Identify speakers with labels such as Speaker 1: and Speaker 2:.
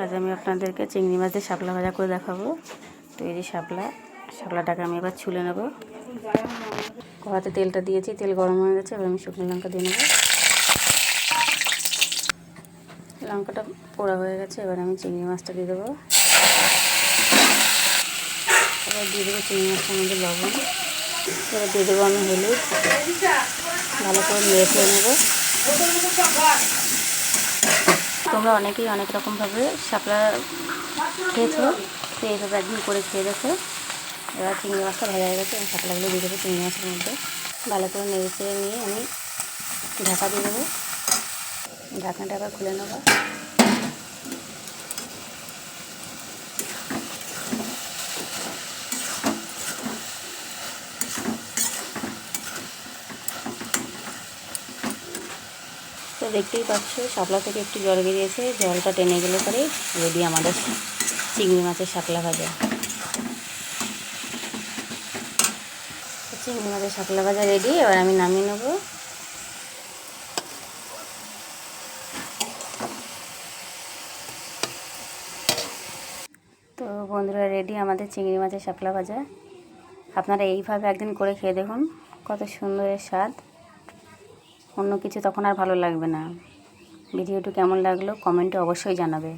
Speaker 1: আজ আমি আপনাদেরকে চিংড়ি মাছ দিয়ে শাপলা ভাজা করে দেখাবো। তো এই যে শাপলাটাকে আমি এবার ছুলে নেব। কড়াতে তেলটা দিয়েছি, তেল গরম হয়ে গেছে। এবার আমি শুকনো লঙ্কা দিয়ে নেব। লঙ্কাটা পোড়া হয়ে গেছে। এবার আমি চিংড়ি মাছটা দিয়ে দেবো। এবার দিয়ে দেবো চিংড়ি মাছটার মধ্যে লবণ। এবার দিয়ে দেবো আমি হলুদ। ভালো করে নেড়ে ফেলে নেবো। তোমরা অনেকেই অনেক রকমভাবে শাপলা খেয়েছো, তো এইভাবে একদিন করে খেয়ে দেখো। এবার চিংড়ি মাছটা ভাজা হয়ে গেছে। শাপলাগুলো দিয়ে দেবো চিংড়ি মাছের মধ্যে। ভালো করে নেড়ে চেড়ে নিয়ে আমি ঢাকা দিয়ে দেবো। ঢাকনাটা আবার খুলে নেবো। তো দেখতেই পাচ্ছ শাপলা থেকে একটু জল বেরিয়েছে। জলটা টেনে গেলে পরে রেডি আমাদের চিংড়ি মাছের শাপলা ভাজা। চিংড়ি মাছের শাপলা ভাজা রেডি। এবার আমি নামিয়ে নেব। তো বন্ধুরা, রেডি আমাদের চিংড়ি মাছের শাপলা ভাজা। আপনারা এইভাবে একদিন করে খেয়ে দেখুন, কত সুন্দর এর স্বাদ। অন্য কিছু তখন আর ভালো লাগবে না। ভিডিওটি কেমন লাগলো কমেন্টে অবশ্যই জানাবে।